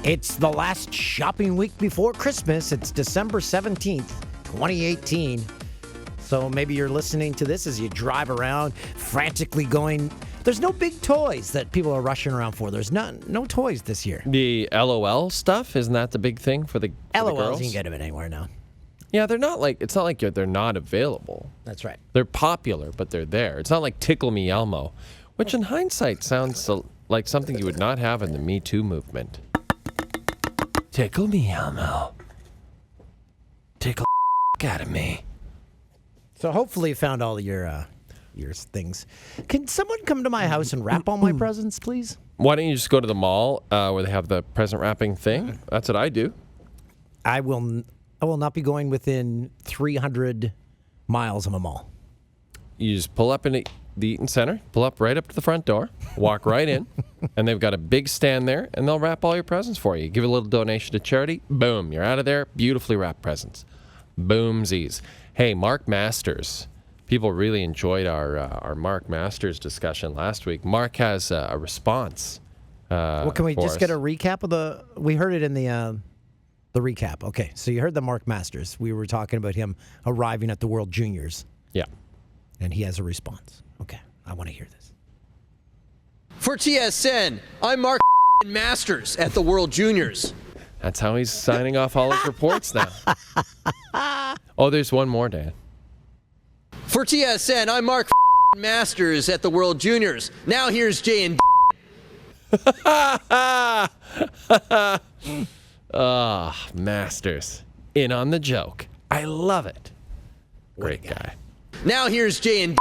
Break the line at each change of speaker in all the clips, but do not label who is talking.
It's the last shopping week before Christmas. It's December 17th, 2018. So maybe you're listening to this as you drive around, frantically going. There's no big toys that people are rushing around for. There's no toys this year.
The LOL stuff, isn't that the big thing for the
LOLs,
girls?
you can get them anywhere now.
Yeah, they're not like, it's not like they're not available.
That's right.
They're popular, but they're there. It's not like Tickle Me Elmo, which in hindsight sounds like something you would not have in the Me Too movement. Tickle me, Elmo. Tickle out of me.
So hopefully you found all your things. Can someone come to my house and wrap all my presents, please?
Why don't you just go to the mall where they have the present wrapping thing? That's what I do.
I will not be going within 300 miles of a mall.
You just pull up in the Eaton Center, pull up right up to the front door, walk right in, and they've got a big stand there, and they'll wrap all your presents for you. Give a little donation to charity, boom, you're out of there, beautifully wrapped presents. Boomsies. Hey, Mark Masters. People really enjoyed our Mark Masters discussion last week. Mark has a response.
Well, can we just get a recap of we heard it in the recap. Okay, so you heard the Mark Masters. We were talking about him arriving at the World Juniors.
Yeah.
And he has a response. Okay, I want to hear this.
For TSN, I'm Mark Masters at the World Juniors.
That's how he's signing off all his reports now. Oh, there's one more, Dan.
For TSN, I'm Mark Masters at the World Juniors. Now here's Jay and
Masters. In on the joke. I love it. Great guy.
Now here's Jay and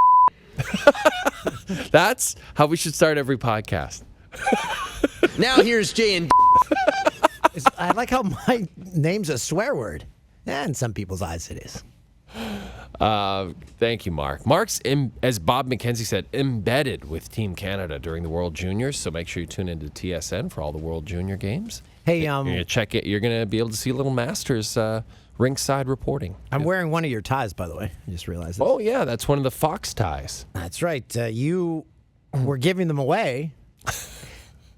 That's how we should start every podcast.
Now here's Jay and
I like how my name's a swear word. Yeah, in some people's eyes it is.
Thank you, Mark. Mark's, as Bob McKenzie said, embedded with Team Canada during the World Juniors, so make sure you tune into TSN for all the World Junior games.
Hey,
you're gonna check it. You're going to be able to see little Masters ringside reporting.
I'm wearing one of your ties, by the way. I just realized this.
Oh, yeah, that's one of the Fox ties.
That's right. You were giving them away,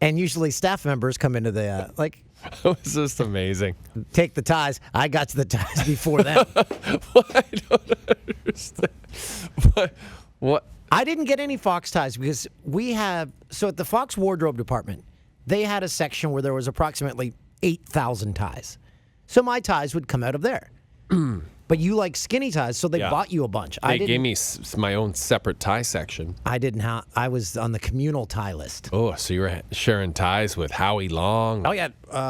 and usually staff members come into the,
It was just amazing.
Take the ties. I got to the ties before them.
I don't understand. What?
I didn't get any Fox ties because so at the Fox wardrobe department, they had a section where there was approximately 8,000 ties. So my ties would come out of there. But you like skinny ties, so they bought you a bunch.
They gave me my own separate tie section.
I didn't have. I was on the communal tie list.
Oh, so you were sharing ties with Howie Long.
Oh yeah,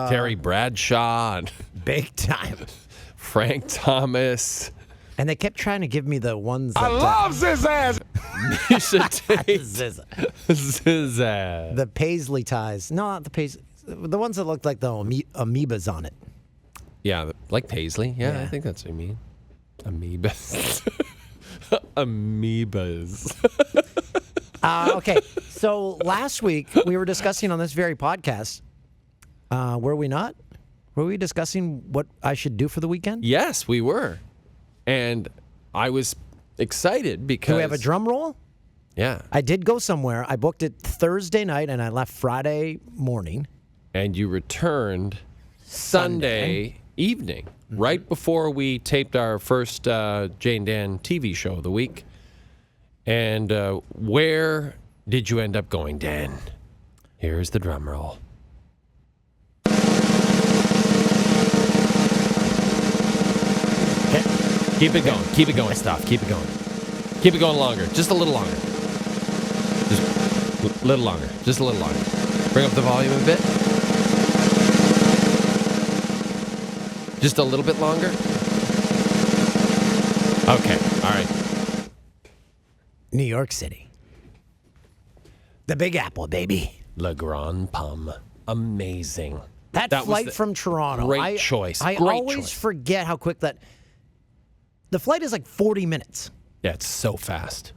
Terry Bradshaw, and
big time.
Frank Thomas.
And they kept trying to give me the ones that...
I love Zizaz! Misha Tate. Zizaz.
The paisley ties. No, not the paisley. The ones that looked like the amoebas on it.
Yeah, like paisley. Yeah, I think that's what you mean. Amoebas. Amoebas.
Okay, so last week we were discussing on this very podcast, were we not? Were we discussing what I should do for the weekend?
Yes, we were. And I was excited because...
Do we have a drum roll?
Yeah.
I did go somewhere. I booked it Thursday night, and I left Friday morning.
And you returned Sunday evening, right before we taped our first Jane Dan TV show of the week. And where did you end up going, Dan? Here's the drum roll. Keep it going. Keep it going, Stuff. Keep it going. Keep it going longer. Just a little longer. Just a little longer. Just a little longer. Bring up the volume a bit. Just a little bit longer. Okay. All right.
New York City. The Big Apple, baby.
Le Grand Pomme. Amazing.
That flight from Toronto.
Great choice.
I
Great
always
choice.
forget how quick that... The flight is like 40 minutes.
Yeah, it's so fast.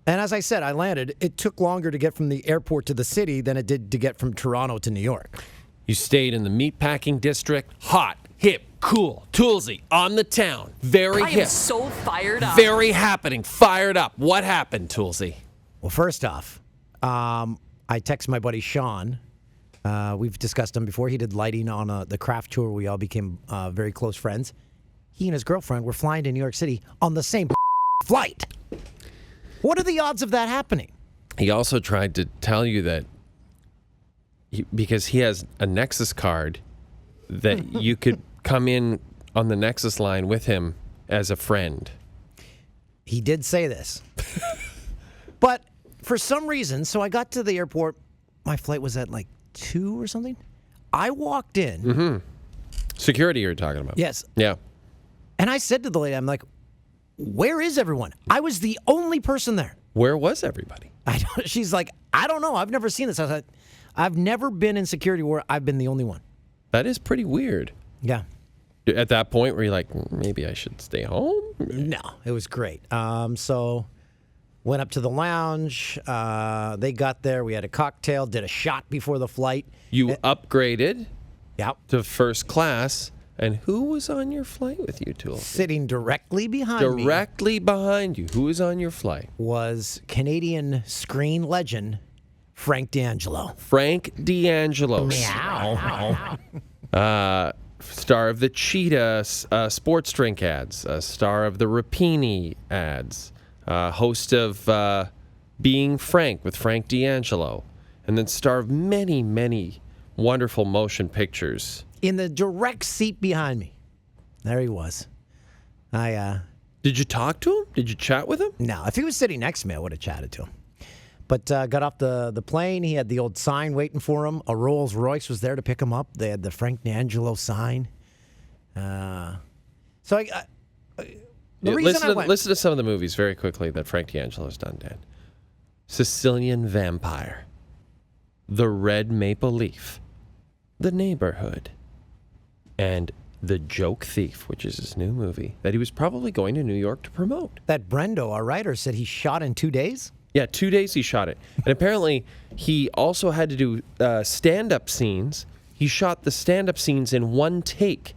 And as I said, I landed. It took longer to get from the airport to the city than it did to get from Toronto to New York.
You stayed in the meatpacking district. Hot, hip, cool, toolsy, on the town. Very hip.
I am so fired up.
Very happening. Fired up. What happened, Toolsy?
Well, first off, I text my buddy Sean We've discussed him before. He did lighting on the craft tour. We all became very close friends. He and his girlfriend were flying to New York City on the same flight. What are the odds of that happening?
He also tried to tell you that because he has a Nexus card, that you could come in on the Nexus line with him as a friend.
He did say this. But for some reason, so I got to the airport. My flight was at like 2 or something. I walked in.
Mm-hmm. Security you're talking about.
Yes.
Yeah.
And I said to the lady, I'm like, where is everyone? I was the only person there.
Where was everybody?
She's like, I don't know. I've never seen this. I was like, I've never been in security where I've been the only one.
That is pretty weird.
Yeah.
At that point where you're like, maybe I should stay home?
No, it was great. So went up to the lounge. They got there. We had a cocktail, did a shot before the flight.
You upgraded
to
first class. And who was on your flight with you, Tool?
Sitting directly behind me.
Directly behind you. Who was on your flight?
Was Canadian screen legend Frank D'Angelo.
Frank D'Angelo.
Meow.
Star of the Cheetah sports drink ads. Star of the Rapini ads. Host of Being Frank with Frank D'Angelo. And then star of many, many wonderful motion pictures.
In the direct seat behind me. There he was.
Did you talk to him? Did you chat with him?
No. If he was sitting next to me, I would have chatted to him. But got off the plane. He had the old sign waiting for him. A Rolls Royce was there to pick him up. They had the Frank D'Angelo sign. The reason I went...
Listen to some of the movies very quickly that Frank D'Angelo's done, Dan. Sicilian Vampire. The Red Maple Leaf. The Neighborhood. And The Joke Thief, which is his new movie that he was probably going to New York to promote.
That Brendo, our writer, said he shot in 2 days?
Yeah, 2 days he shot it. And apparently he also had to do stand-up scenes. He shot the stand-up scenes in one take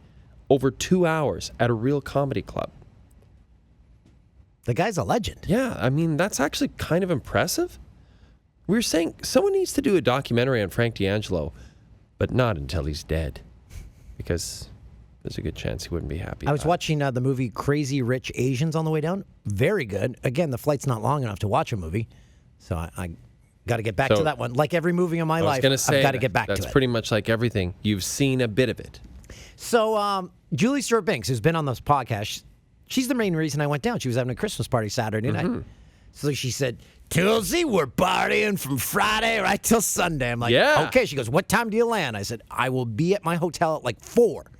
over 2 hours at a real comedy club.
The guy's a legend.
Yeah, I mean, that's actually kind of impressive. We were saying someone needs to do a documentary on Frank D'Angelo, but not until he's dead, because there's a good chance he wouldn't be happy.
I was watching the movie Crazy Rich Asians on the way down. Very good. Again, the flight's not long enough to watch a movie, so I got to get back to that one. Like every movie in my life, I've got to get back to it.
That's pretty much like everything. You've seen a bit of it.
So Julie Stewart-Binks, who's been on this podcast, she's the main reason I went down. She was having a Christmas party Saturday night. So she said, Tulsi, we're partying from Friday right till Sunday. I'm like,
yeah.
Okay. She goes, what time do you land? I said, I will be at my hotel at like 4.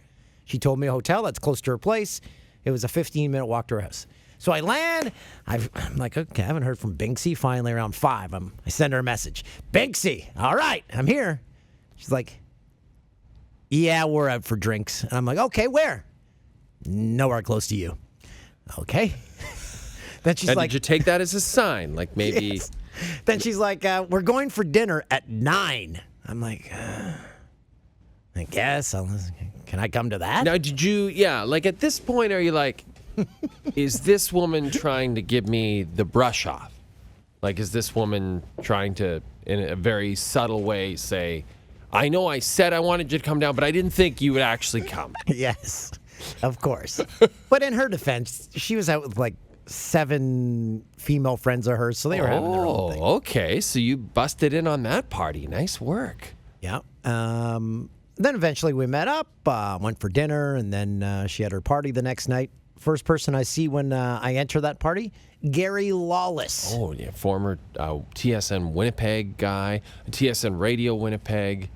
She told me a hotel that's close to her place. It was a 15-minute walk to her house. So I land. I'm like, okay, I haven't heard from Binksy. Finally, around 5, I send her a message. Binksy, all right, I'm here. She's like, yeah, we're out for drinks. And I'm like, okay, where? Nowhere close to you. Okay. Then she's like,
did you take that as a sign? Like maybe.
Yes. Then she's like, we're going for dinner at 9. I'm like, I guess. Can I come to that?
Now, did you, like at this point, are you like, is this woman trying to give me the brush off? Like, is this woman trying to, in a very subtle way, say, I know I said I wanted you to come down, but I didn't think you would actually come?
Yes, of course. But in her defense, she was out with like 7 female friends of hers, so they were having their own thing.
Okay, so you busted in on that party. Nice work.
Yeah. Then eventually we met up, went for dinner, and then she had her party the next night. First person I see when I enter that party, Gary Lawless.
Oh, yeah, former TSN Winnipeg guy, TSN Radio Winnipeg,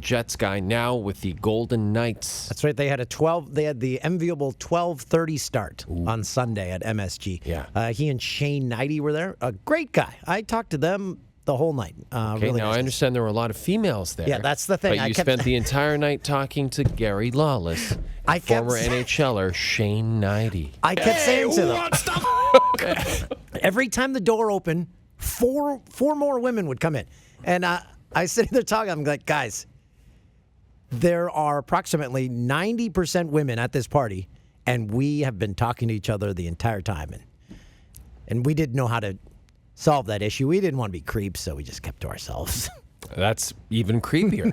Jets guy, now with the Golden Knights.
That's right. They had the enviable 12:30 start on Sunday at MSG.
Yeah.
He and Shane Knighty were there. A great guy. I talked to them the whole night.
Okay,
really
now
nice.
I understand there were a lot of females there.
Yeah, that's the thing.
But you spent the entire night talking to Gary Lawless, former NHLer Shane Knighty.
I kept saying to them, every time the door opened, four more women would come in. And I sit there talking, I'm like, guys, there are approximately 90% women at this party, and we have been talking to each other the entire time. And we didn't know how to solve that issue. We didn't want to be creeps, so we just kept to ourselves.
That's even creepier.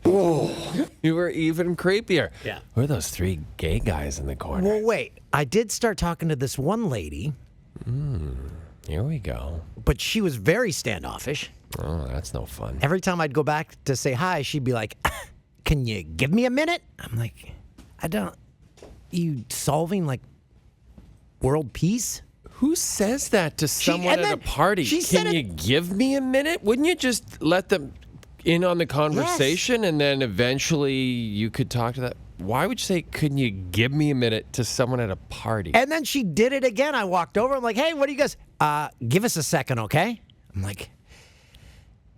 Oh, you were even creepier.
Yeah.
Who are those three gay guys in the corner?
Well, wait. I did start talking to this one lady.
Here we go.
But she was very standoffish.
Oh, that's no fun.
Every time I'd go back to say hi, she'd be like, "Can you give me a minute?" I'm like, "I don't. You solving like world peace?"
Who says that to someone
and
at a
then
party?
she said
Can you give me a minute? Wouldn't you just let them in on the conversation and then eventually you could talk to that? Why would you say, "Couldn't you give me a minute" to someone at a party?
And then she did it again. I walked over. I'm like, "Hey, what do you guys? Give us a second, okay?" I'm like,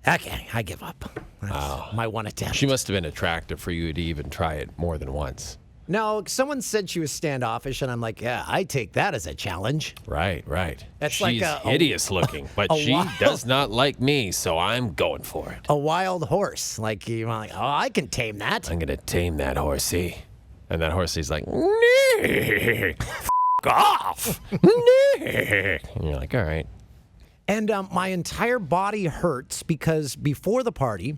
"Okay, I give up." That's my one attempt.
She must have been attractive for you to even try it more than once.
No, someone said she was standoffish, and I'm like, "Yeah, I take that as a challenge."
Right.
That's
She's
like a
hideous looking, but she does not like me, so I'm going for it.
A wild horse, like you're like, "Oh, I can tame that."
I'm going to tame that horsey. And that horsey's like, "Nee, f*** off. Nee." And you're like, all right.
And my entire body hurts because before the party,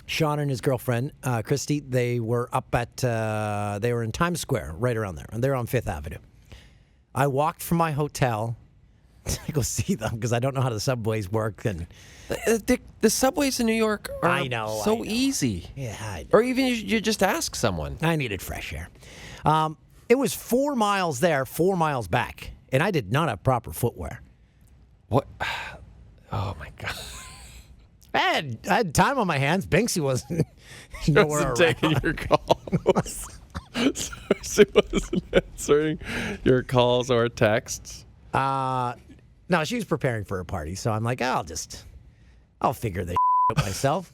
Sean and his girlfriend, Christy, they were up at, they were in Times Square, right around there. And they're on Fifth Avenue. I walked from my hotel to go see them because I don't know how the subways work. And
The subways in New York are
I know.
easy.
yeah,
Or even you just ask someone.
I needed fresh air. It was 4 miles there, 4 miles back. And I did not have proper footwear.
What? Oh, my God.
I had time on my hands. Banksy wasn't nowhere around.
Taking your calls. She wasn't answering your calls or texts.
No, she was preparing for a party, so I'm like, I'll figure this out myself.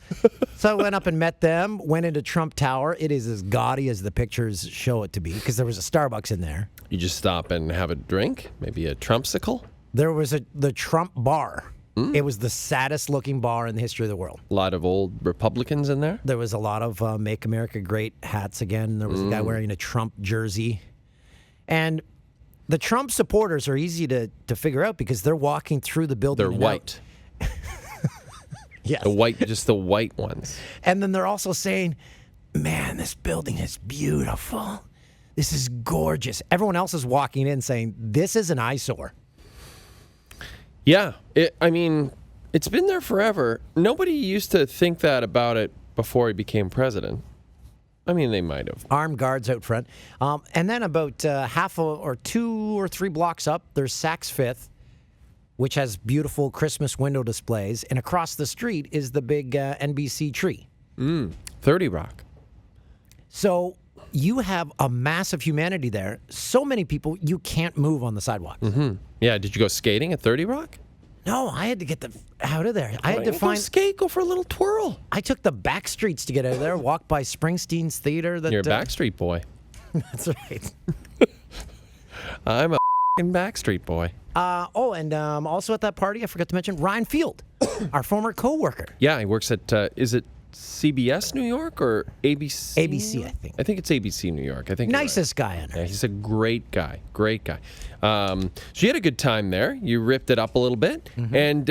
So I went up and met them, went into Trump Tower. It is as gaudy as the pictures show it to be because there was a Starbucks in there.
You just stop and have a drink, maybe a Trumpsicle.
There was the Trump bar. It was the saddest looking bar in the history of the world.
A lot of old Republicans in there.
There was a lot of Make America Great hats again. There was a guy wearing a Trump jersey. And the Trump supporters are easy to figure out because they're walking through the building.
They're white.
Yes.
Just the white ones.
And then they're also saying, "Man, this building is beautiful. This is gorgeous." Everyone else is walking in saying, "This is an eyesore."
Yeah. It's been there forever. Nobody used to think that about it before he became president. They might have.
Armed guards out front. And then about half or 2 or 3 blocks up, there's Saks Fifth, which has beautiful Christmas window displays. And across the street is the big NBC tree.
30 Rock.
So you have a mass of humanity there. So many people, you can't move on the sidewalks.
Mm-hmm. Yeah. Did you go skating at 30 Rock?
No, I had to get out of there. I had to
Go
find.
skate. Go for a little twirl.
I took the back streets to get out of there. Walked by Springsteen's theater.
You're a Backstreet boy.
That's right.
I'm a Backstreet boy.
And also at that party, I forgot to mention Ryan Field, our former co-worker.
Yeah, he works at. Is it CBS New York or ABC?
ABC, I think.
I think it's ABC New York. I think you're right.
Nicest guy on earth.
Yeah, he's a great guy. Great guy. So you had a good time there. You ripped it up a little bit.
Mm-hmm.
And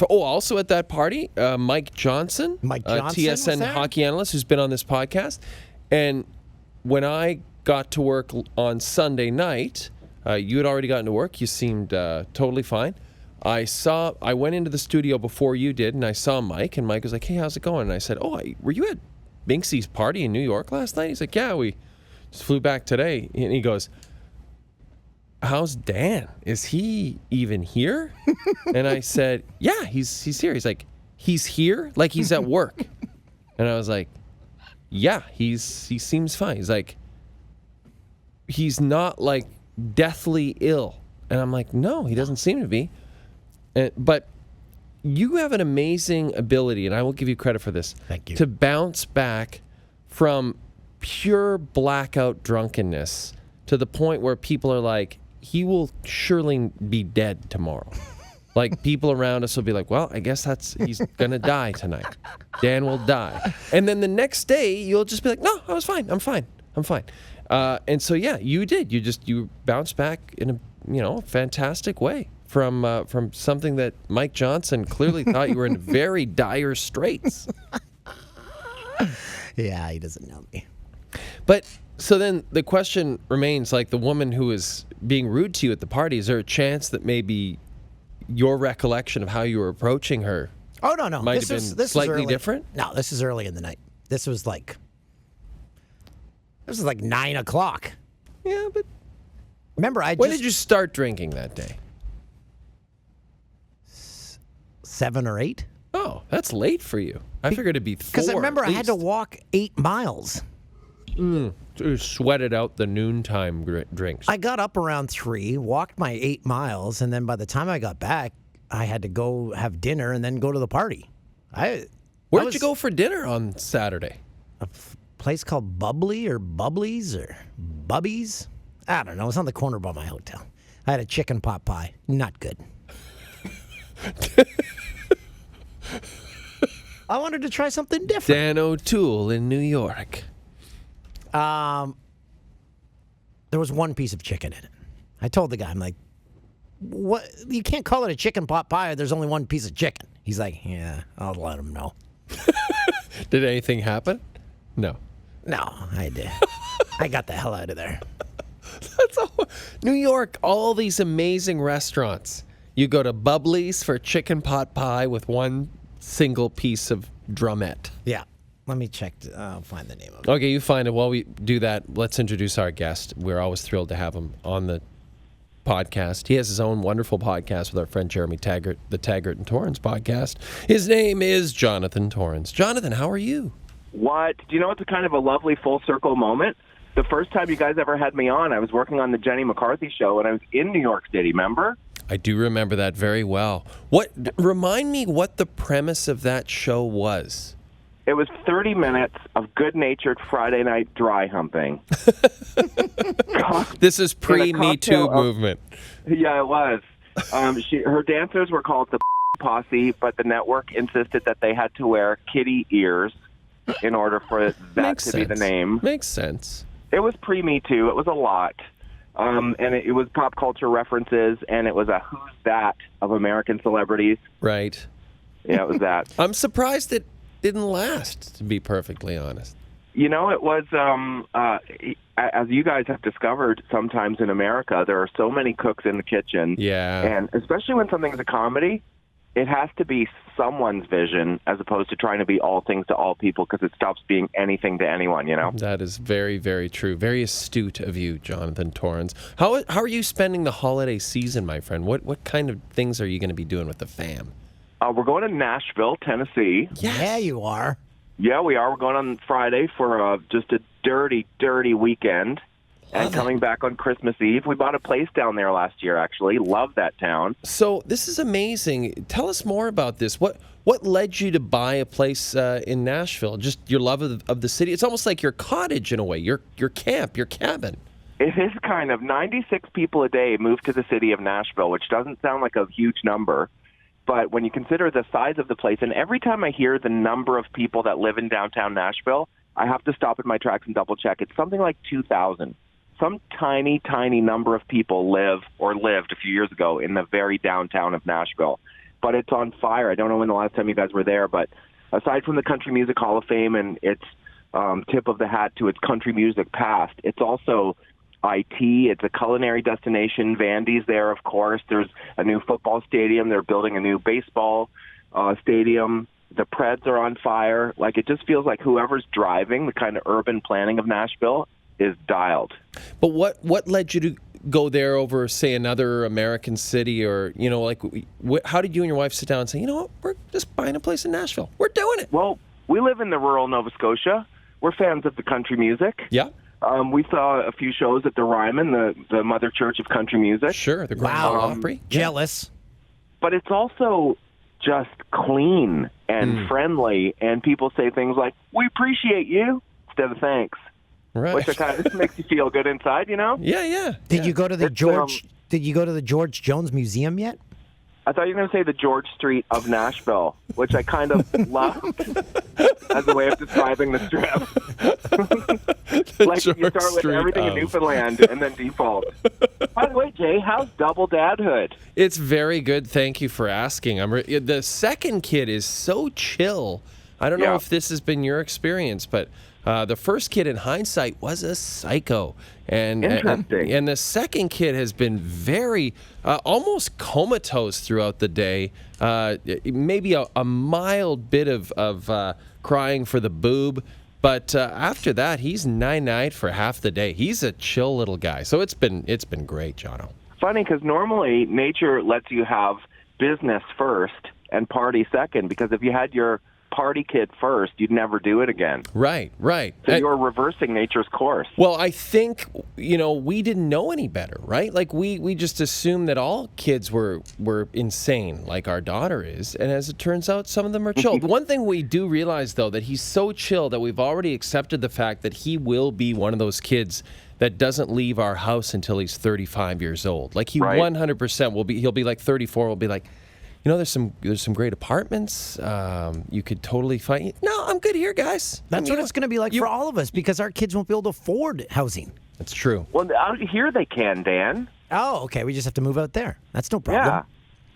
also at that party, Mike Johnson,
was
TSN
there?
hockey analyst who's been on this podcast. And when I got to work on Sunday night, you had already gotten to work. You seemed totally fine. I went into the studio before you did, and I saw Mike, and Mike was like, "Hey, how's it going?" And I said, "Oh, were you at Binksy's party in New York last night?" He's like, "Yeah, we just flew back today." And he goes, "How's Dan? Is he even here?" And I said, "Yeah, he's here." He's like, "He's here? Like he's at work?" And I was like, "Yeah, he seems fine." He's like, "He's not like deathly ill." And I'm like, "No, he doesn't seem to be." But you have an amazing ability, and I will give you credit for this.
Thank you.
To bounce back from pure blackout drunkenness to the point where people are like, he will surely be dead tomorrow. Like, people around us will be like, well, I guess he's going to die tonight. Dan will die. And then the next day, you'll just be like, no, I was fine. I'm fine. And so, yeah, you did. You bounced back in a fantastic way. from something that Mike Johnson clearly thought you were in very dire straits.
Yeah, he doesn't know me.
But so then the question remains, like the woman who was being rude to you at the party, is there a chance that maybe your recollection of how you were approaching her
Oh, no.
might have been slightly different?
No, this is early in the night. This was like 9 o'clock.
Yeah, but
Remember,
when did you start drinking that day?
7 or 8?
Oh, that's late for you. I figured it'd be 4.
Because I remember I had to walk 8 miles.
To sweated out the noontime drinks.
I got up around 3, walked my 8 miles, and then by the time I got back, I had to go have dinner and then go to the party.
Where did you go for dinner on Saturday?
A place called Bubbly or Bubblies or Bubbies. I don't know. It's on the corner by my hotel. I had a chicken pot pie. Not good. I wanted to try something different.
Dan O'Toole in New York.
There was one piece of chicken in it. I told the guy, I'm like, what? You can't call it a chicken pot pie. There's only one piece of chicken. He's like, yeah, I'll let him know.
Did anything happen? No.
No, I did. I got the hell out of there.
That's all. New York, all these amazing restaurants. You go to Bubbly's for chicken pot pie with one single piece of drumette.
Yeah. Let me check. I'll find the name of it.
Okay, you find it. While we do that, let's introduce our guest. We're always thrilled to have him on the podcast. He has his own wonderful podcast with our friend Jeremy Taggart, the Taggart and Torrens podcast. His name is Jonathan Torrens. Jonathan, how are you?
What? Do you know it's a kind of a lovely full circle moment? The first time you guys ever had me on, I was working on the Jenny McCarthy show, and I was in New York City, remember?
I do remember that very well. Remind me what the premise of that show was.
It was 30 minutes of good-natured Friday night dry humping.
This is pre-Me Too movement.
Yeah, it was. Her dancers were called the Posse, but the network insisted that they had to wear kitty ears in order for that to be the name.
Makes sense.
It was pre-Me Too. It was a lot. And it was pop culture references, and it was a who's that of American celebrities.
Right.
Yeah, it was that.
I'm surprised it didn't last, to be perfectly honest.
You know, it was, as you guys have discovered, sometimes in America, there are so many cooks in the kitchen.
Yeah.
And especially when something's a comedy, it has to be someone's vision as opposed to trying to be all things to all people, because it stops being anything to anyone, you know?
That is very, very true. Very astute of you, Jonathan Torrens. How are you spending the holiday season, my friend? What kind of things are you going to be doing with the fam?
We're going to Nashville, Tennessee.
Yes. Yeah, you are.
Yeah, we are. We're going on Friday for just a dirty, dirty weekend. And coming back on Christmas Eve. We bought a place down there last year, actually. Love that town.
So this is amazing. Tell us more about this. What led you to buy a place in Nashville? Just your love of the city? It's almost like your cottage in a way, your camp, your cabin.
It is kind of. 96 people a day move to the city of Nashville, which doesn't sound like a huge number. But when you consider the size of the place, and every time I hear the number of people that live in downtown Nashville, I have to stop in my tracks and double check. It's something like 2,000. Some tiny, tiny number of people live or lived a few years ago in the very downtown of Nashville. But it's on fire. I don't know when the last time you guys were there, but aside from the Country Music Hall of Fame and its tip of the hat to its country music past, it's also IT. It's a culinary destination. Vandy's there, of course. There's a new football stadium. They're building a new baseball stadium. The Preds are on fire. Like, it just feels like whoever's driving the kind of urban planning of Nashville is dialed.
But what led you to go there over, say, another American city, or, you know, like, how did you and your wife sit down and say, you know what, we're just buying a place in Nashville. We're doing it.
Well, we live in the rural Nova Scotia. We're fans of the country music.
Yeah.
We saw a few shows at the Ryman, the mother church of country music.
Sure, the Grand Ole Opry.
Jealous.
But it's also just clean and friendly, and people say things like, we appreciate you, instead of thanks.
Right.
Which kind of makes you feel good inside, you know?
Yeah.
Did you go to the Did you go to the George Jones Museum yet?
I thought you were going to say the George Street of Nashville, which I kind of loved as a way of describing the strip. Like you start with everything in Newfoundland and then default. By the way, Jay, how's double dadhood?
It's very good. Thank you for asking. The second kid is so chill. I don't know if this has been your experience, but the first kid, in hindsight, was a psycho.
Interesting.
And the second kid has been very, almost comatose throughout the day. Maybe a mild bit of crying for the boob. But after that, he's night-night for half the day. He's a chill little guy. So it's been great, Jono.
Funny, because normally nature lets you have business first and party second, because if you had your party kid first, you'd never do it again.
Right.
So you're reversing nature's course.
Well, I think, we didn't know any better, right? Like, we just assumed that all kids were insane, like our daughter is. And as it turns out, some of them are chill. One thing we do realize, though, that he's so chill that we've already accepted the fact that he will be one of those kids that doesn't leave our house until he's 35 years old. Like, he 100% will be, he'll be like 34, will be like, there's some great apartments. You could totally find. No, I'm good here, guys.
That's what it's going to be like for all of us, because our kids won't be able to afford housing.
That's true.
Well, out here they can, Dan.
Oh, okay. We just have to move out there. That's no problem.
Yeah.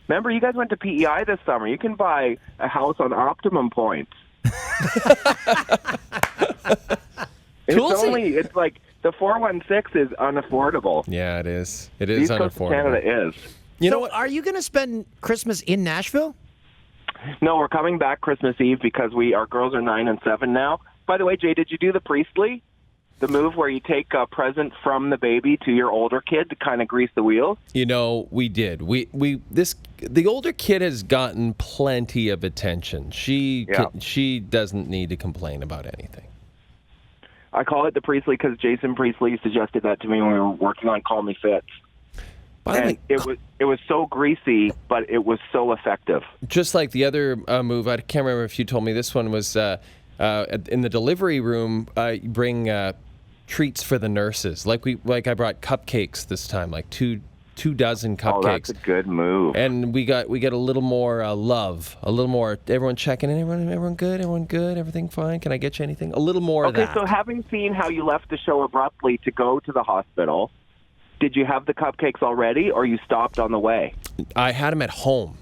Remember, you guys went to PEI this summer. You can buy a house on optimum points. It's like the 416 is unaffordable.
Yeah, it is. It is
East Coast
unaffordable.
of Canada is.
You know what? Are you going to spend Christmas in Nashville?
No, we're coming back Christmas Eve because our girls are 9 and 7 now. By the way, Jay, did you do the Priestley? The move where you take a present from the baby to your older kid to kind of grease the wheels?
We did. The older kid has gotten plenty of attention. She doesn't need to complain about anything.
I call it the Priestley because Jason Priestley suggested that to me when we were working on Call Me Fitz. And it was so greasy, but it was so effective.
Just like the other move, I can't remember if you told me this one was in the delivery room. You bring treats for the nurses. Like I brought cupcakes this time, like two dozen cupcakes.
Oh, that's a good move.
And we get a little more love, a little more. Everyone checking in. Everyone good. Everyone good. Everything fine. Can I get you anything? A little more of that.
Okay, so having seen how you left the show abruptly to go to the hospital. Did you have the cupcakes already, or you stopped on the way?
I had them at home.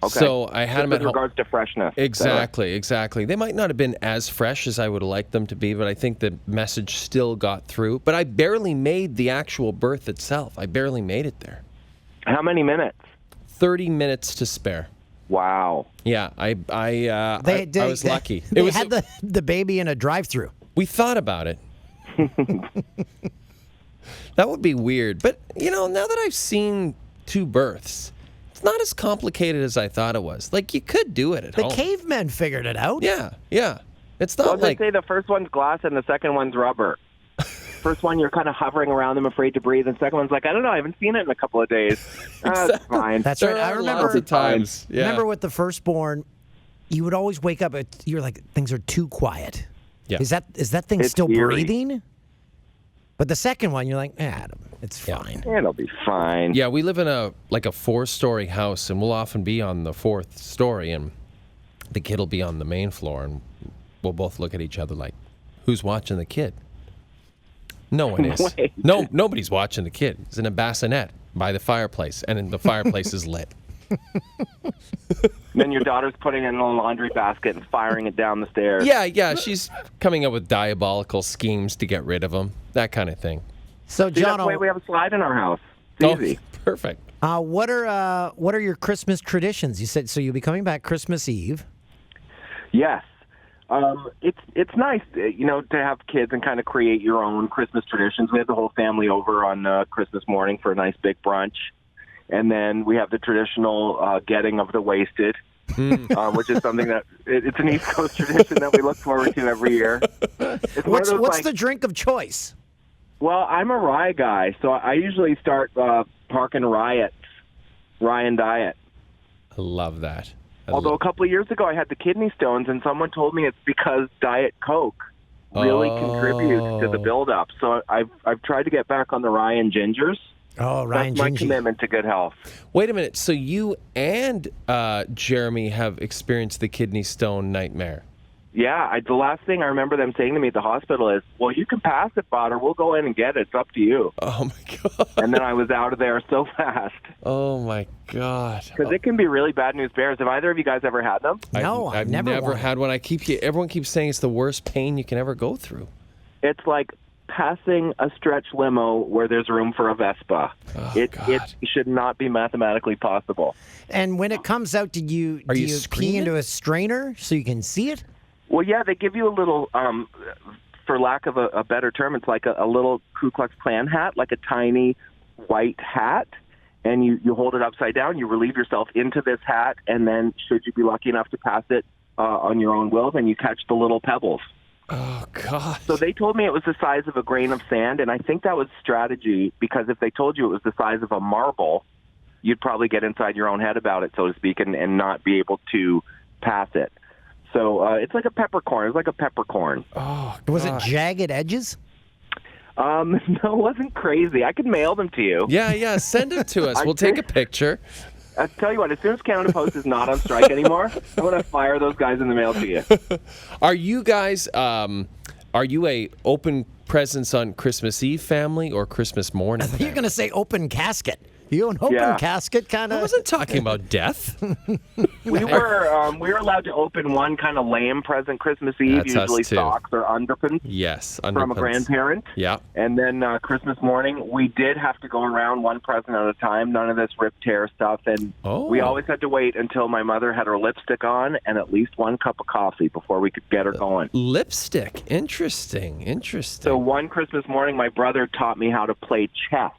Okay.
So I had them at home.
With regards to freshness.
Exactly. They might not have been as fresh as I would have liked them to be, but I think the message still got through. But I barely made the actual birth itself. I barely made it there.
How many minutes?
30 minutes to spare.
Wow.
Yeah, I was lucky.
They had the baby in a drive-through.
We thought about it. That would be weird. But, now that I've seen 2 births, it's not as complicated as I thought it was. Like, you could do it at home.
The cavemen figured it out.
Yeah. It's not
like... They say the first one's glass and the second one's rubber. First one, you're kind of hovering around them, afraid to breathe. And second one's like, I don't know, I haven't seen it in a couple of days. That's fine.
That's right. I remember
lots of times. Yeah.
Remember with the firstborn, you would always wake up, you're like, things are too quiet.
Yeah.
Is that thing
it's
still
eerie.
breathing? But the second one, you're like, Adam, it's fine.
It'll be fine.
Yeah, we live in a 4-story house, and we'll often be on the 4th story, and the kid will be on the main floor, and we'll both look at each other like, who's watching the kid? No one is.
Wait.
No, nobody's watching the kid. He's in a bassinet by the fireplace, and the fireplace is lit.
Then your daughter's putting it in a laundry basket and firing it down the stairs.
Yeah, she's coming up with diabolical schemes to get rid of him, that kind of thing.
So,
See,
John,
that's the way we have a slide in our house. It's easy.
Perfect.
what are your Christmas traditions? You said so you'll be coming back Christmas Eve.
Yes. It's nice, to have kids and kind of create your own Christmas traditions. We have the whole family over on Christmas morning for a nice big brunch. And then we have the traditional getting of the wasted, which is something that it's an East Coast tradition that we look forward to every year.
What's the drink of choice?
Well, I'm a rye guy, so I usually start parking Ryan Diet.
I love that.
Although a couple of years ago I had the kidney stones, and someone told me it's because Diet Coke really contributes to the buildup. So I've tried to get back on the Ryan Gingers.
Oh, Ryan
That's my
Gingy.
commitment to good health.
Wait a minute. So you and Jeremy have experienced the kidney stone nightmare?
Yeah, the last thing I remember them saying to me at the hospital is, well, you can pass it, Potter. We'll go in and get it. It's up to you.
Oh, my God.
And then I was out of there so fast.
Oh, my God.
Because it can be really bad news bears. Have either of you guys ever had them?
No,
I've
never
had one. Everyone keeps saying it's the worst pain you can ever go through.
It's like passing a stretch limo where there's room for a Vespa.
Oh,
it
God.
should not be mathematically possible.
And when it comes out, do you pee
screaming?
into a strainer so you can see it?
Well, yeah, they give you a little, for lack of a better term, it's like a little Ku Klux Klan hat, like a tiny white hat, and you hold it upside down, you relieve yourself into this hat, and then should you be lucky enough to pass it on your own will, then you catch the little pebbles.
Oh, God.
So they told me it was the size of a grain of sand, and I think that was strategy, because if they told you it was the size of a marble, you'd probably get inside your own head about it, so to speak, and not be able to pass it. So it's like a peppercorn. It's like a peppercorn.
Oh, God.
Was it jagged edges?
No, it wasn't crazy. I could mail them to you.
Yeah, send it to us. We'll take a picture.
I tell you what, as soon as Canada Post is not on strike anymore, I'm going to fire those guys in the mail to you.
Are you guys, are you a open presents on Christmas Eve family or Christmas morning?
You're going to say open casket. You an open
Yeah.
casket kind
I
of?
wasn't talking about death.
We were allowed to open one kind of lame present Christmas Eve,
That's us
usually
too.
socks or underpants
Yes.
from a
underpants.
grandparent.
Yeah.
And then Christmas morning, we did have to go around one present at a time, none of this rip-tear stuff. And we always had to wait until my mother had her lipstick on and at least one cup of coffee before we could get her going.
Lipstick. Interesting.
So one Christmas morning, my brother taught me how to play chess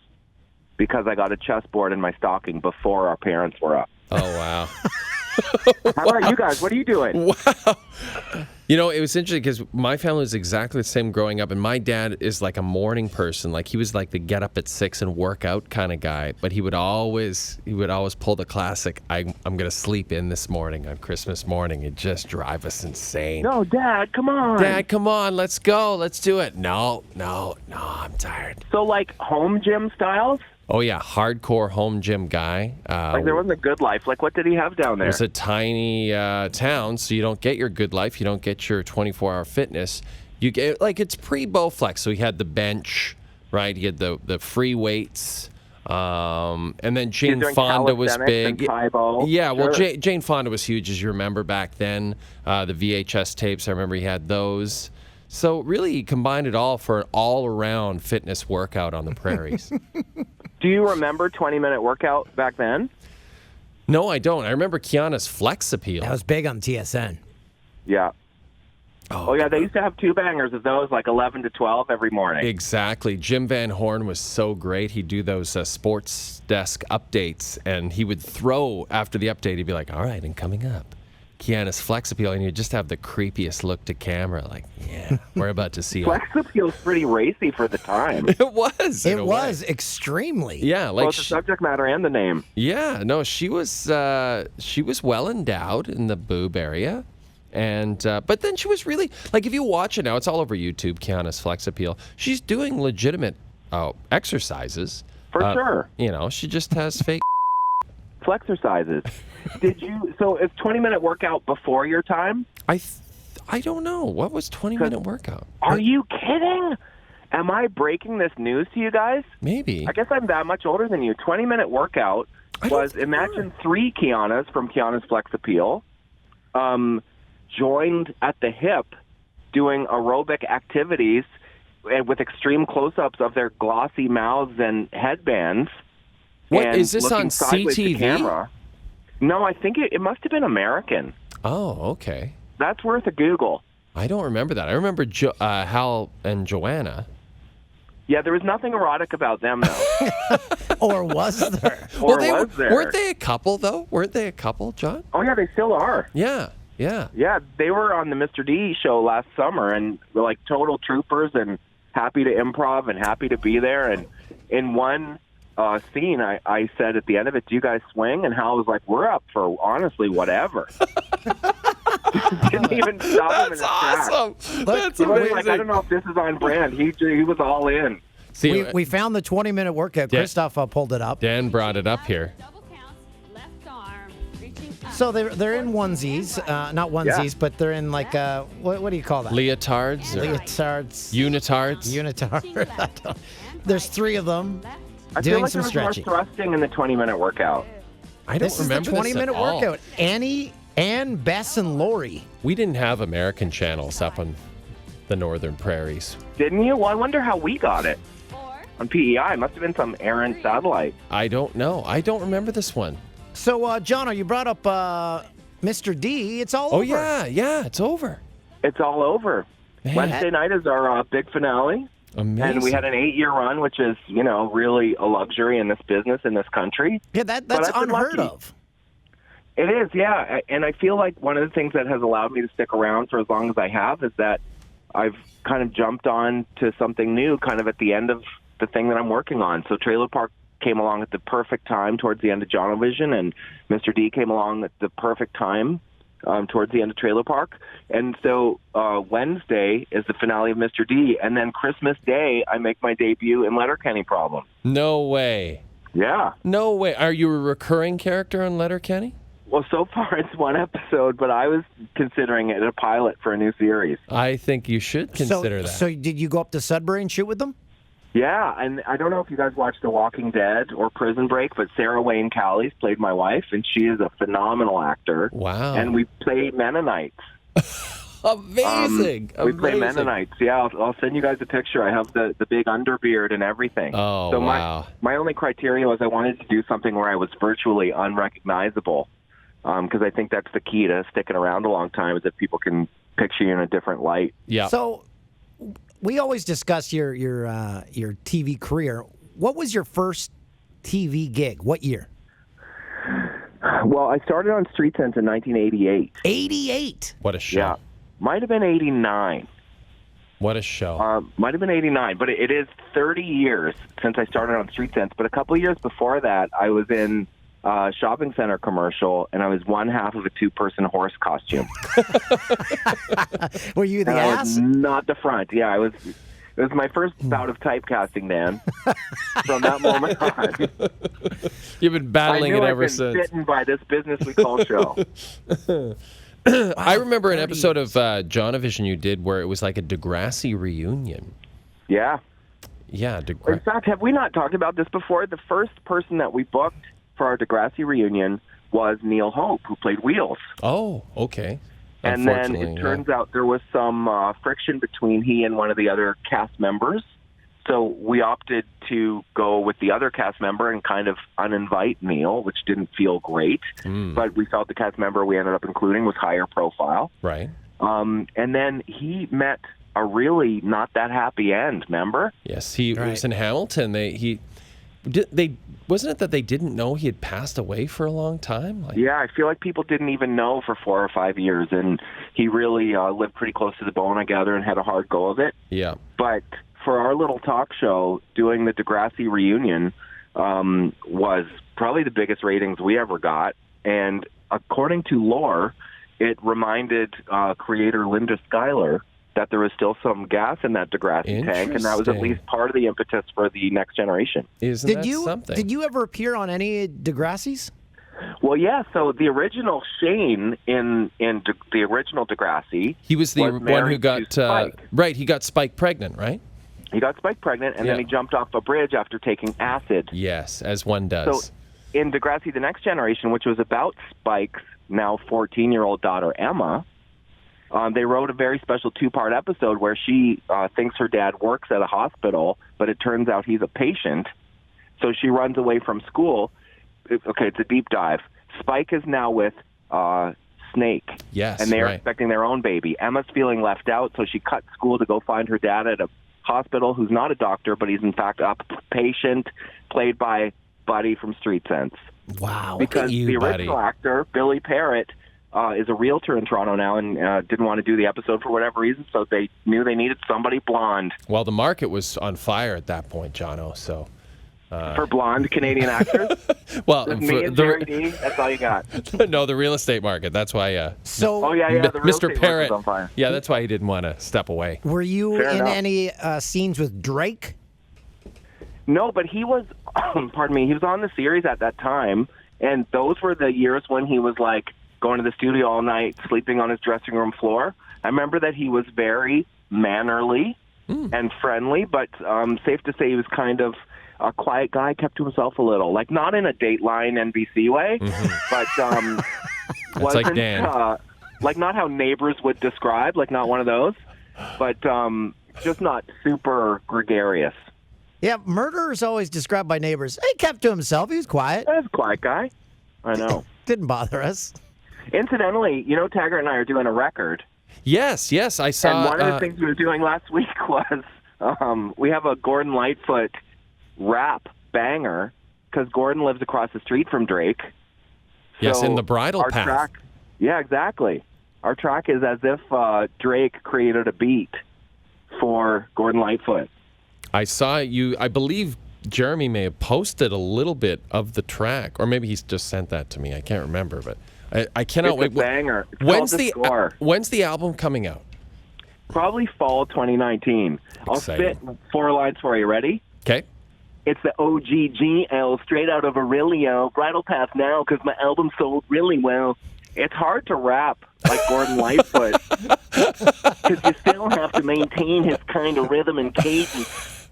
because I got a chessboard in my stocking before our parents were up.
Oh, wow.
How about you guys? What are you doing?
Wow. You know, it was interesting because my family was exactly the same growing up, and my dad is like a morning person. Like, he was like the get up at 6 and work out kind of guy, but he would always pull the classic, I'm going to sleep in this morning on Christmas morning. It'd just drive us insane.
No, Dad, come on.
Dad, come on, let's go. Let's do it. No, I'm tired.
So, like, home gym styles?
Oh, yeah, hardcore home gym guy.
Like, there wasn't a good life. Like, what did he have down there?
It's a tiny town, so you don't get your good life. You don't get your 24-hour fitness. You get, like, it's pre-Bowflex, so he had the bench, right? He had the free weights. And then Jane Fonda was big. Yeah, well, Jane Fonda was huge, as you remember back then. The VHS tapes, I remember he had those. So really, he combined it all for an all-around fitness workout on the prairies.
Do you remember 20-minute workout back then?
No, I don't. I remember Kiana's Flex Appeal.
That was big on TSN.
Yeah. Oh, yeah, they used to have two bangers of those, like 11 to 12 every morning.
Exactly. Jim Van Horn was so great. He'd do those sports desk updates, and he would throw after the update. He'd be like, all right, and coming up, Kiana's Flex Appeal, and you'd just have the creepiest look to camera, like, yeah, we're about to see
Flex Appeal's pretty racy for the time.
It was.
It was extremely.
Yeah, like
both the subject matter and the name.
Yeah, no, she was well endowed in the boob area. And but then she was really, like, if you watch it now, it's all over YouTube, Kiana's Flex Appeal. She's doing legitimate exercises.
For sure.
You know, she just has fake
Flexercises. So is 20-minute workout before your time?
I don't know. What was 20-minute workout?
Are you kidding? Am I breaking this news to you guys?
Maybe.
I guess I'm that much older than you. 20-minute workout was, imagine 3 Kianas from Kiana's Flex Appeal joined at the hip doing aerobic activities with extreme close-ups of their glossy mouths and headbands.
What,
and
is this on
sideways to
CTV?
camera. No, I think it must have been American.
Oh, okay.
That's worth a Google.
I don't remember that. I remember Hal and Joanna.
Yeah, there was nothing erotic about them, though.
Or was there?
Was there?
Weren't they a couple, though? Weren't they a couple, John?
Oh, yeah, they still are.
Yeah.
Yeah, they were on the Mr. D show last summer, and were like total troopers and happy to improv and happy to be there. And in one scene, I said at the end of it, do you guys swing? And Hal was like, we're up for, honestly, whatever. Didn't even stop him in his tracks.
Awesome. That's
He was
amazing.
like, I don't know if this is on brand. He was all in.
See,
We found the 20-minute workout.
Yeah.
Christoph pulled it up.
Dan brought it up here.
Double counts, left arm, reaching up.
So they're in onesies, not onesies, but they're in like what do you call that?
Leotards? Or
Leotards.
unitards?
Unitard. There's 3 of them
I feel
doing
like
some
there was
stretching.
more thrusting in the 20-minute workout.
I don't
This is the
remember this at
20-minute
all.
workout. Anne, Bess, and Lori.
We didn't have American channels up on the northern prairies.
Didn't you? Well, I wonder how we got it. On PEI. It must have been some errant satellite.
I don't know. I don't remember this one.
So, Jono, you brought up Mr. D. It's all over.
Oh, yeah, it's over.
It's all over.
Man.
Wednesday night is our big finale.
Amazing.
And we had an 8-year run, which is, really a luxury in this business, in this country.
Yeah, that's
But I've been
unheard
lucky.
of.
It is, yeah. And I feel like one of the things that has allowed me to stick around for as long as I have is that I've kind of jumped on to something new kind of at the end of the thing that I'm working on. So Trailer Park came along at the perfect time towards the end of Jonovision, and Mr. D came along at the perfect time towards the end of Trailer Park. And so Wednesday is the finale of Mr. D, and then Christmas Day, I make my debut in Letterkenny Problem.
No way.
Yeah.
No way. Are you a recurring character on Letterkenny?
Well, so far it's one episode, but I was considering it a pilot for a new series.
I think you should consider that.
So did you go up to Sudbury and shoot with them?
Yeah, and I don't know if you guys watched The Walking Dead or Prison Break, but Sarah Wayne Callies played my wife, and she is a phenomenal actor.
Wow.
And we play Mennonites.
Amazing.
We play
Amazing.
Mennonites. Yeah, I'll send you guys a picture. I have the big underbeard and everything.
Oh,
so
wow.
My only criteria was I wanted to do something where I was virtually unrecognizable, because I think that's the key to sticking around a long time is if people can picture you in a different light.
Yeah.
So we always discuss your TV career. What was your first TV gig? What year?
Well, I started on Street Sense in 1988.
88.
What a show.
Yeah. Might have been 89.
What a show.
Might have been 89, but it is 30 years since I started on Street Sense. But a couple of years before that, I was in a shopping center commercial, and I was one half of a 2-person horse costume.
Were you the
And I was
ass?
not the front. Yeah, it was my first bout of typecasting, Dan. From that moment on,
You've been battling
I knew
it
I'd
ever
been
since.
bitten by this business we call show.
I remember an
30
episode of Jonovision you did where it was like a Degrassi reunion.
Yeah.
Yeah,
In
Degrassi.
fact, have we not talked about this before? The first person that we booked for our Degrassi reunion was Neil Hope, who played Wheels.
Oh, okay.
And then
Unfortunately,
it turns out there was some friction between he and one of the other cast members. So we opted to go with the other cast member and kind of uninvite Neil, which didn't feel great. But we felt the cast member we ended up including was higher profile.
Right.
And then he met a really not that happy end, remember?
Yes, he
Right.
was in Hamilton. They wasn't it that they didn't know he had passed away for a long time? Like,
Yeah, I feel like people didn't even know for 4 or 5 years, and he really lived pretty close to the bone, I gather, and had a hard go of it.
yeah.
But for our little talk show, doing the Degrassi reunion was probably the biggest ratings we ever got. And according to lore, it reminded creator Linda Schuyler that there was still some gas in that Degrassi tank, and that was at
Interesting.
least part of the impetus for the Next Generation.
Isn't
Did
that
you
something?
did you ever appear on any Degrassis?
Well, yeah, so the original Shane in the original Degrassi,
He was the
was
one who
married
got
to Spike.
right. He got Spike pregnant, right?
he got Spike pregnant, and
Yeah.
then he jumped off a bridge after taking acid.
Yes, as one does.
So in Degrassi, The Next Generation, which was about Spike's now 14-year-old daughter, Emma, they wrote a very special 2-part episode where she thinks her dad works at a hospital, but it turns out he's a patient. So she runs away from school. Okay, it's a deep dive. Spike is now with Snake.
Yes,
And they're
right.
expecting their own baby. Emma's feeling left out, so she cuts school to go find her dad at a hospital who's not a doctor, but he's in fact a patient, played by Buddy from Street Sense.
Wow.
Because
you,
the
Buddy.
original actor, Billy Parrott, is a realtor in Toronto now and didn't want to do the episode for whatever reason, so they knew they needed somebody blonde.
Well, the market was on fire at that point, Jono. So,
For blonde Canadian actors?
well,
Just
for
me and Jerry D, that's all you got.
no, the real estate market. That's why.
So
Oh, yeah, the real
Mr.
estate market's
Parrott.
on fire.
Yeah, that's why he didn't want to step away.
were you
Fair
in
enough.
any scenes with Drake?
No, but he was, pardon me, he was on the series at that time, and those were the years when he was like going to the studio all night, sleeping on his dressing room floor. I remember that he was very mannerly and friendly, but safe to say he was kind of a quiet guy, kept to himself a little. Like, not in a Dateline NBC way, but
That's like Dan.
Like, not how Neighbors would describe, like, not one of those, but just not super gregarious.
Yeah, murderer's always described by Neighbors. He kept to himself. He was quiet.
That's a quiet guy. I know.
Didn't bother us.
Incidentally, Taggart and I are doing a record.
Yes, I saw.
And one of the things we were doing last week was we have a Gordon Lightfoot rap banger because Gordon lives across the street from Drake.
Yes,
So
in the Bridal
our
Path.
track, yeah, exactly. Our track is as if Drake created a beat for Gordon Lightfoot.
I saw you. I believe Jeremy may have posted a little bit of the track, or maybe he's just sent that to me. I can't remember, but I cannot
It's
wait.
a banger. It's
When's
called The Score.
when's the album coming out?
Probably fall 2019. I'll
Exciting.
spit 4 lines for you. Ready?
Okay.
It's the OGGL, straight out of Aurelio. Bridal Path now, because my album sold really well. It's hard to rap like Gordon Lightfoot, because you still have to maintain his kind of rhythm and cadence.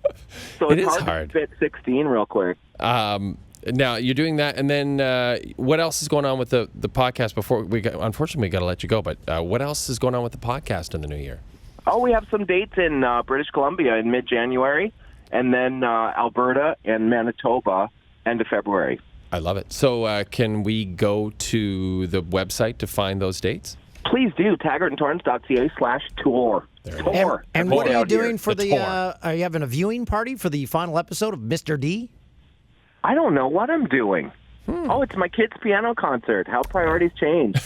So
It
it's
is
hard to spit 16 real quick.
Now you're doing that, and then what else is going on with the podcast? Before unfortunately, we got to let you go. But what else is going on with the podcast in the new year?
Oh, we have some dates in British Columbia in mid-January, and then Alberta and Manitoba end of February.
I love it. So can we go to the website to find those dates?
Please do. taggartandtorrance.ca/tour. Tour.
And what are you
Out here.
doing for
The
the?
tour.
Are you having a viewing party for the final episode of Mr. D?
I don't know what I'm doing. Oh, it's my kid's piano concert. How priorities change.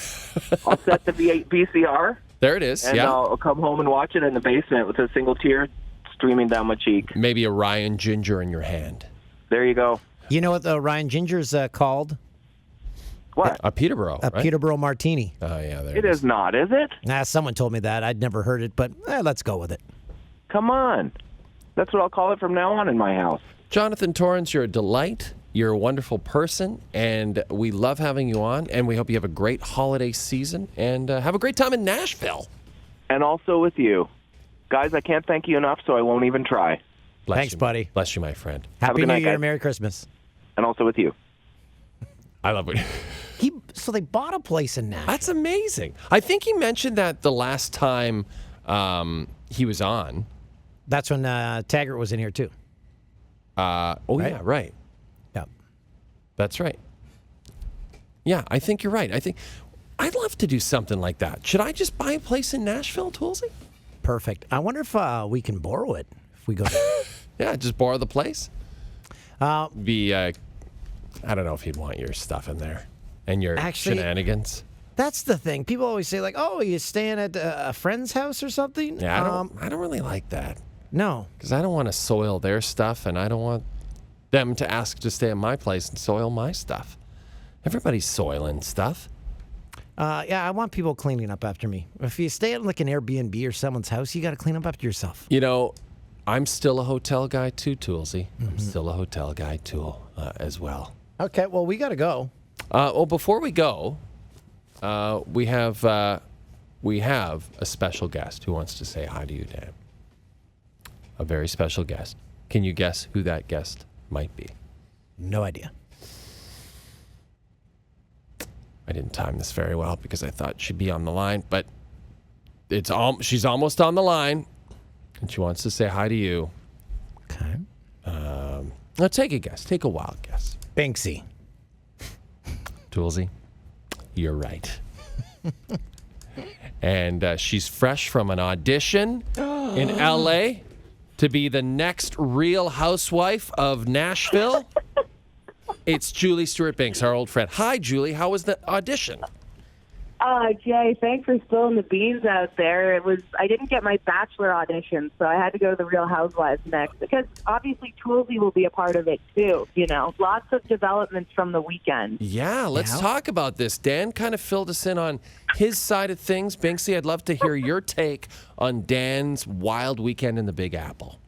I'll set the VCR,
There it is.
and
Yeah.
I'll come home and watch it in the basement with a single tear streaming down my cheek.
Maybe a Ryan Ginger in your hand.
There you go.
You know what the Ryan Ginger's called?
What?
A Peterborough.
A
right?
Peterborough Martini.
Oh yeah, there
It is not, is it?
Nah, someone told me that. I'd never heard it, but let's go with it.
Come on. That's what I'll call it from now on in my house.
Jonathan Torrens, you're a delight. You're a wonderful person, and we love having you on. And we hope you have a great holiday season and have a great time in Nashville.
And also with you. Guys, I can't thank you enough, so I won't even try.
Bless
Thanks,
you,
buddy.
Bless you, my friend.
Have a
Happy
good
New
night,
Year,
guys.
Merry Christmas.
And also with you.
I love it.
So they bought a place in Nashville.
That's amazing. I think he mentioned that the last time he was on.
That's when Taggart was in here too.
Yeah, right.
Yeah.
That's right. Yeah, I think you're right. I think I'd love to do something like that. Should I just buy a place in Nashville, Toolsy?
Perfect. I wonder if we can borrow it if we go.
Yeah, just borrow the place. I don't know if he'd want your stuff in there and your
Actually-
shenanigans.
That's the thing. People always say like, "Oh, you staying at a friend's house or something?"
Yeah, I don't really like that
No.
because I don't want to soil their stuff, and I don't want them to ask to stay at my place and soil my stuff. Everybody's soiling stuff.
Yeah, I want people cleaning up after me. If you stay at like an Airbnb or someone's house, you got to clean up after yourself.
You know, I'm still a hotel guy too, Toolsy. I'm still a hotel guy too, as well.
Okay, well, we got to go.
Well, before we go, we have a special guest who wants to say hi to you, Dan. A very special guest. Can you guess who that guest might be?
No idea.
I didn't time this very well because I thought she'd be on the line, but she's almost on the line, and she wants to say hi to you.
Okay.
Now take a guess. Take a wild guess.
Banksy.
Toolsy, you're right. And she's fresh from an audition in L.A. to be the next Real Housewife of Nashville. It's Julie Stewart-Binks, our old friend. Hi, Julie. How was the audition?
Jay, thanks for spilling the beans out there. I didn't get my Bachelor audition, so I had to go to the Real Housewives next because obviously Toolsy will be a part of it too. You know, lots of developments from the weekend.
Yeah, let's
Yeah.
talk about this. Dan kind of filled us in on his side of things. Binksy, I'd love to hear your take on Dan's wild weekend in the Big Apple.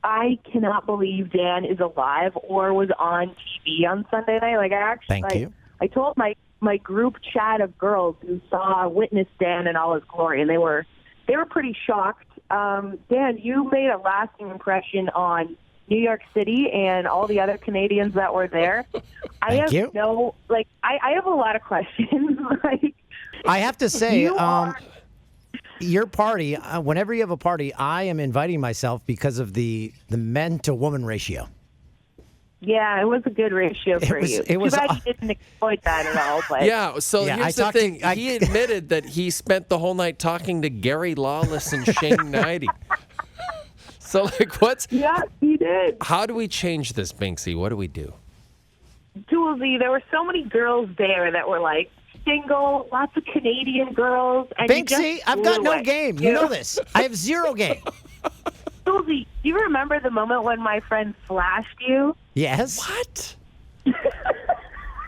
I cannot believe Dan is alive or was on TV on Sunday night. Like I actually,
Thank you.
I told Mike my group chat of girls who saw Witness Dan in all his glory, and they were pretty shocked. Dan, you made a lasting impression on New York City and all the other Canadians that were there. I have a lot of questions.
I have to say, your party, whenever you have a party, I am inviting myself because of the men to woman ratio.
Yeah, it was a good ratio for you. Too bad you didn't exploit that at all. But.
Yeah, so here's the thing. He admitted that he spent the whole night talking to Gary Lawless and Shane Knighty. So,
Yeah, he did.
How do we change this, Binksy? What do we do?
Toolsy, there were so many girls there that were single, lots of Canadian girls. And
Binksy, I've got no game. You know this. I have zero game.
Toolsy, do you remember the moment when my friend flashed you?
Yes.
What?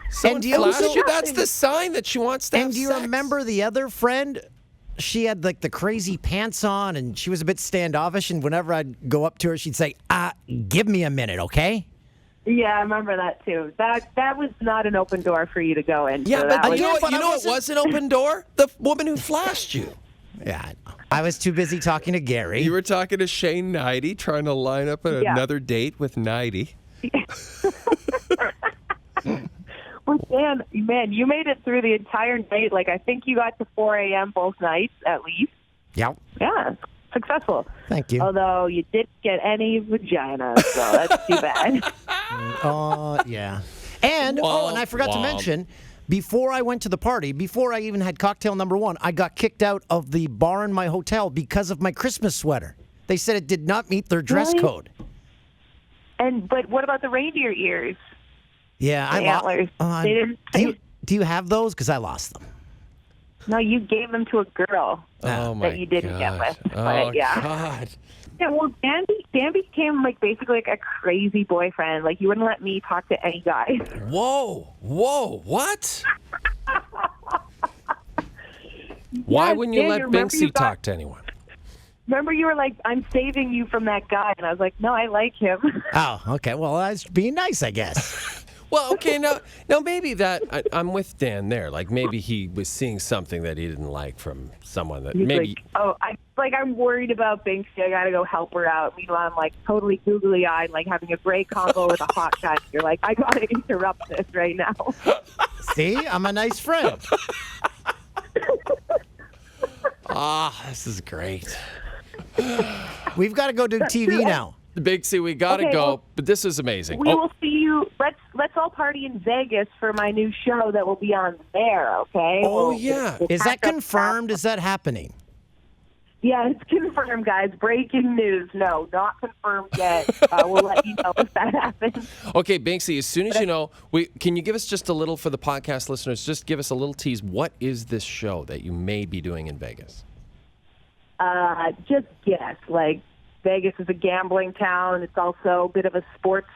Someone flashed you? That's the sign that she wants to have
And do you
sex.
remember the other friend? She had the crazy pants on, and she was a bit standoffish. And whenever I'd go up to her, she'd say, "Give me a minute, okay?"
Yeah, I remember that too. That was not an open door for you to go in.
Yeah,
so
but you know
but
what was an open door? The woman who flashed you.
Yeah, I was too busy talking to Gary.
You were talking to Shane Knighty, trying to line up another date with Knighty.
Well, Dan, man, you made it through the entire night. I think you got to 4 a.m. both nights, at least.
Yep.
Yeah, successful.
Thank you.
Although you didn't get any vagina, so that's too bad.
Yeah. And, and I forgot to mention, before I went to the party, before I even had cocktail number one, I got kicked out of the bar in my hotel because of my Christmas sweater. They said it did not meet their dress code.
But what about the reindeer ears?
Yeah,
The antlers. They didn't.
Do you have those? Because I lost them.
No, you gave them to a girl that you didn't get with. But,
God.
Yeah, well, Dan became basically a crazy boyfriend. You wouldn't let me talk to any guy.
Whoa, what? Why wouldn't you let Binksy talk to anyone?
Remember you were like, I'm saving you from that guy. And I was like, no, I like him.
Oh, okay. Well, I was being nice, I guess.
Well, okay, now maybe I'm with Dan there. Maybe he was seeing something that he didn't like from someone that
He's
maybe.
I'm worried about Binksy. I got to go help her out. Meanwhile, I'm totally googly-eyed, having a great convo with a hot guy. You're like, I got to interrupt this right now.
See, I'm a nice friend.
This is great.
We've got to go do TV now.
Binksy, we got to go,
well,
but this is amazing.
We will see you. Let's all party in Vegas for my new show that will be on there, okay?
Yeah.
Is that confirmed? Is that happening?
Yeah, it's confirmed, guys. Breaking news. No, not confirmed yet. We'll let you know if that happens.
Okay, Binksy, as soon as you know, can you give us just a little, for the podcast listeners, just give us a little tease. What is this show that you may be doing in Vegas?
Just guess. Vegas is a gambling town. It's also a bit of a sports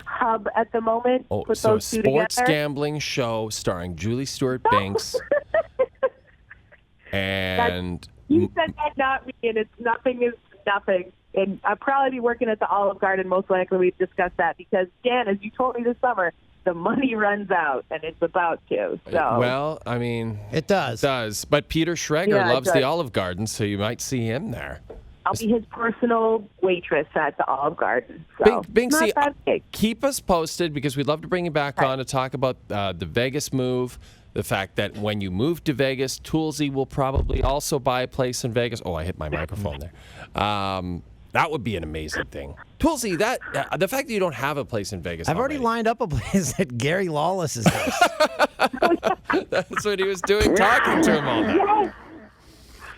hub at the moment.
Oh,
Put
so a
those two
sports
together.
gambling show starring Julie Stewart-Banks. And
you said that, not me, and it's nothing is nothing. And I'll probably be working at the Olive Garden. Most likely we've discussed that because, Dan, as you told me this summer, the money runs out, and it's about to. So.
Well, I mean...
It does.
It does. But Peter Schreger
Yeah,
loves the Olive Garden, so you might see him there.
I'll be his personal waitress at the Olive Garden. So
Binksy,
not that big.
keep us posted because we'd love to bring you back on to talk about the Vegas move, the fact that when you move to Vegas, Toolsy will probably also buy a place in Vegas. Oh, I hit my microphone there. That would be an amazing thing. Toolsy, the fact that you don't have a place in Vegas
I've already lined up a place at Gary Lawless's house.
That's what he was doing, talking to him all night.
Yes.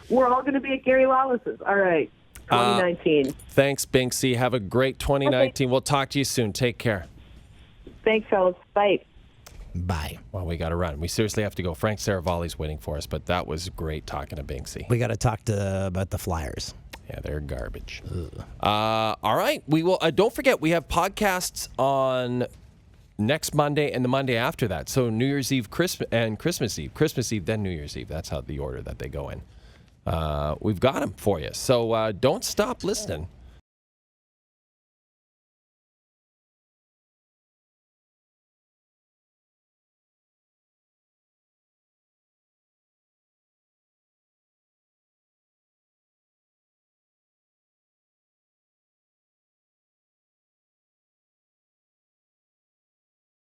We're all going to be at Gary Lawless's. All right. 2019.
Thanks, Binksy. Have a great 2019. Okay. We'll talk to you soon. Take care.
Thanks, fellas. Bye.
Bye.
Well, we got to run. We seriously have to go. Frank Saravalli's waiting for us, but that was great talking to Binksy.
We got to talk about the Flyers.
Yeah, they're garbage. All right. We will. Don't forget, we have podcasts on next Monday and the Monday after that. So New Year's Eve, Christmas Eve. Christmas Eve, then New Year's Eve. That's how the order that they go in. We've got them for you. So don't stop listening.